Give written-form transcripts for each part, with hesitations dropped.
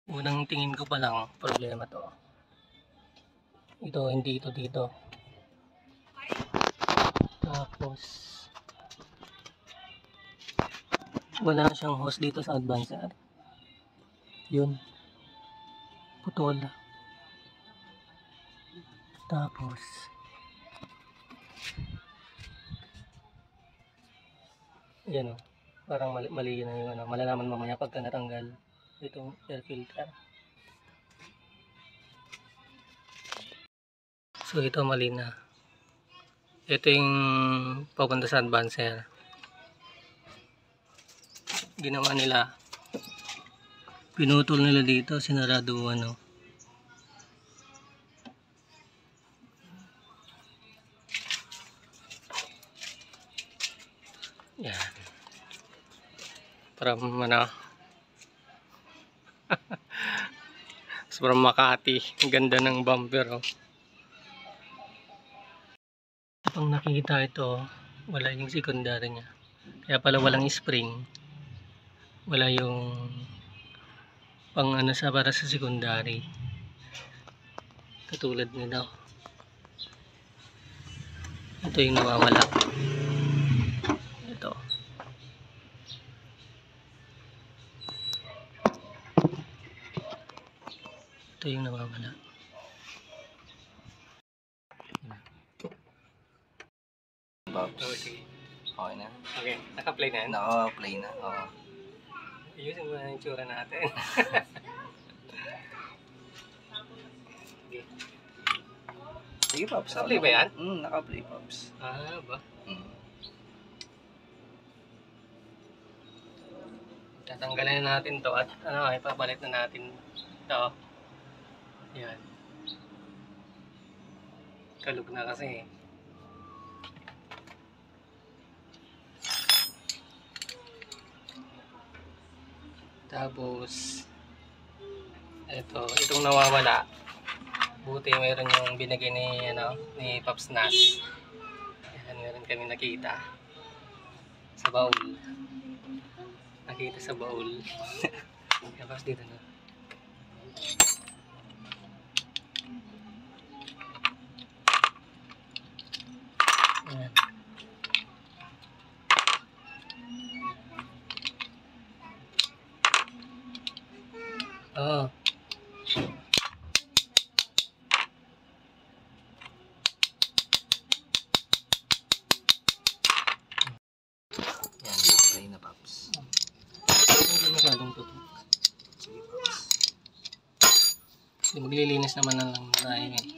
Unang tingin ko pa lang, problema to. Ito, hindi ito dito. Tapos, wala siyang hose dito sa advancer. Yun. Putol. Tapos, yan o. Parang mali na yung ano. Malalaman mamaya pagka natanggal itong air filter. So ito mali na. Ito yung papunta sa advancer. Ginawa nila, pinutol nila dito, sinarado ano. Yan. Para ano. Sobrang Makati. Ang ganda ng bumper oh. Pang nakikita ito, wala yung secondary niya. Kaya pala walang spring. Wala yung pang ano sa para sa secondary. Katulad nito. Ito yung nawawala. Ito. Ito yung nawawala. Pops. Okay. Okay na? Okay, naka-play na yan? Naka-play na, oo. Ayusin mo na yung tsura natin. Sige, Pops. Naka-play ba yan? Naka-play, Pops. Ah, ba? Tatanggalin na natin to at ano, ipapalit na natin to. Yan. Kalug na kasi. Tapos itong nawawala. Buti mayroon yung binigay ni ano, ni Pops Nas. Yan, meron kami nakita sa baul. Nakita sa baul. Tapos dito na. Ayan. Oh. Yan, naka-play na, Pops. Hindi masyadong tutok. Sige, Pops. Maglilinis naman na lang tayo eh.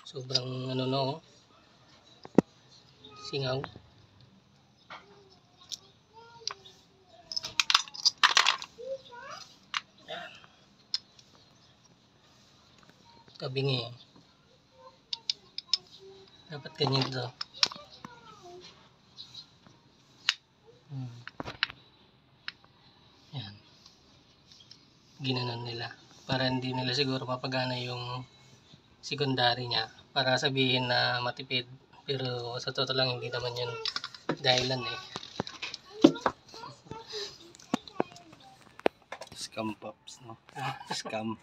Sobrang ano no, singaw. Kabingi. Dapat ganyan ito. Yan. Ginanon nila. Para hindi nila siguro mapagana yung secondary niya. Para sabihin na matipid. Pero sa totoo lang hindi naman yun dahilan eh. Scam, Pops, no? Scam.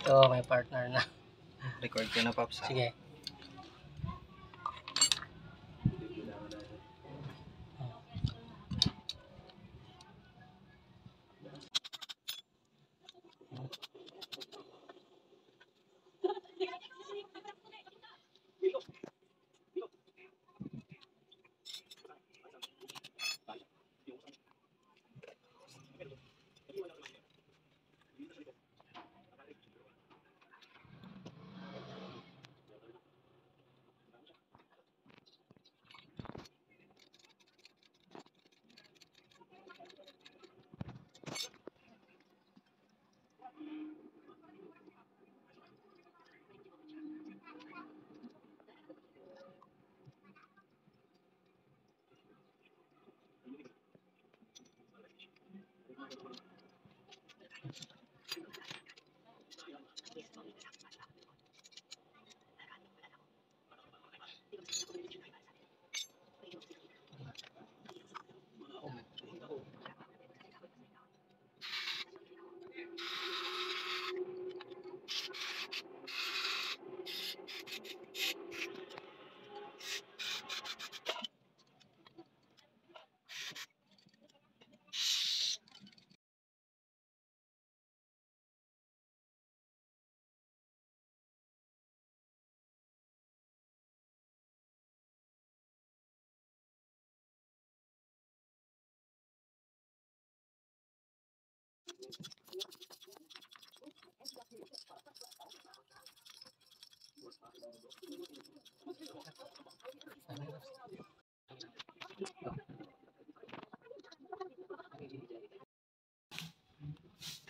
Ito, may partner na. Record ka na, Pops. Sige.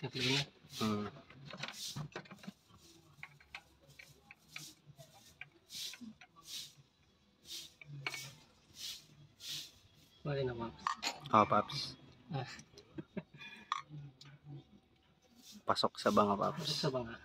Kapli na. Bakit na, Pops? Oh, Pops. Ah, Pasok sa banga, Pops. sa banga.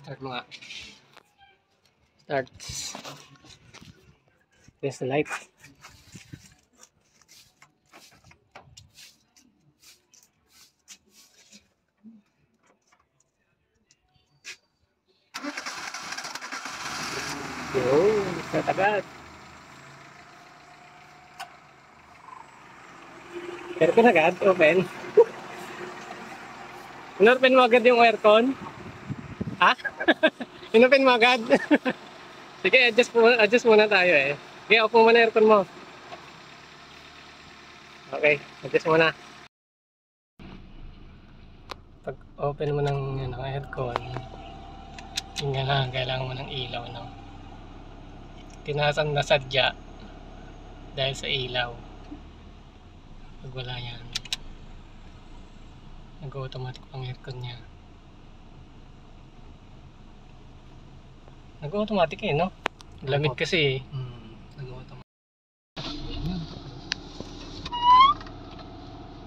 Start mo nga. Start. There's the light. Yo, start agad. Aircon agad, open. Inopen mo agad yung aircon? Ha? Inopen mo agad? Sige, adjust muna tayo eh. Sige, off mo muna aircon mo. Okay, adjust muna. Pag open mo ng aircon, yun nga lang, kailangan mo ng ilaw, no? Tinasan na sadya dahil sa ilaw. Pag wala yan, nag-automatic ang aircon niya. Nag-automatic eh, no? Lamig kasi eh. Nag-automatic.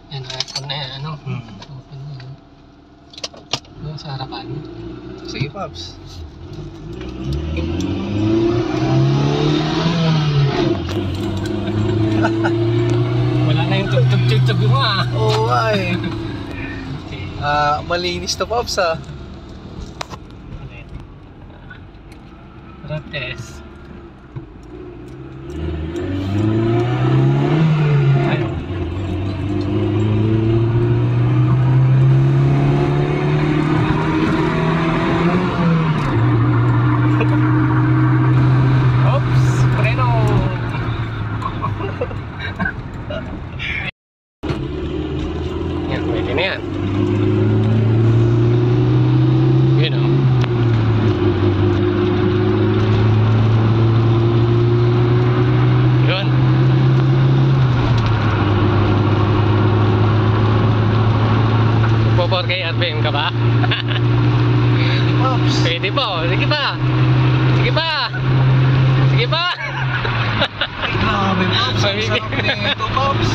Yan, aircon na yan, ano? Open mo, no? Doon sa harapan. Sige, Pops. Wala na yung tugtog-tugtog mo ah. Oo, ay. Okay. Malinis to, Pops, ah. Road test. Ayun. Oops! Preno! Yan, pwede na yan. Yun o. Yun. Magpo 4K RPM ka ba? Pwede, Pops. Pwede po. Sige pa. Sige pa. Sige pa. Ay, grabe, Pops. Ang sarap nito, Pops.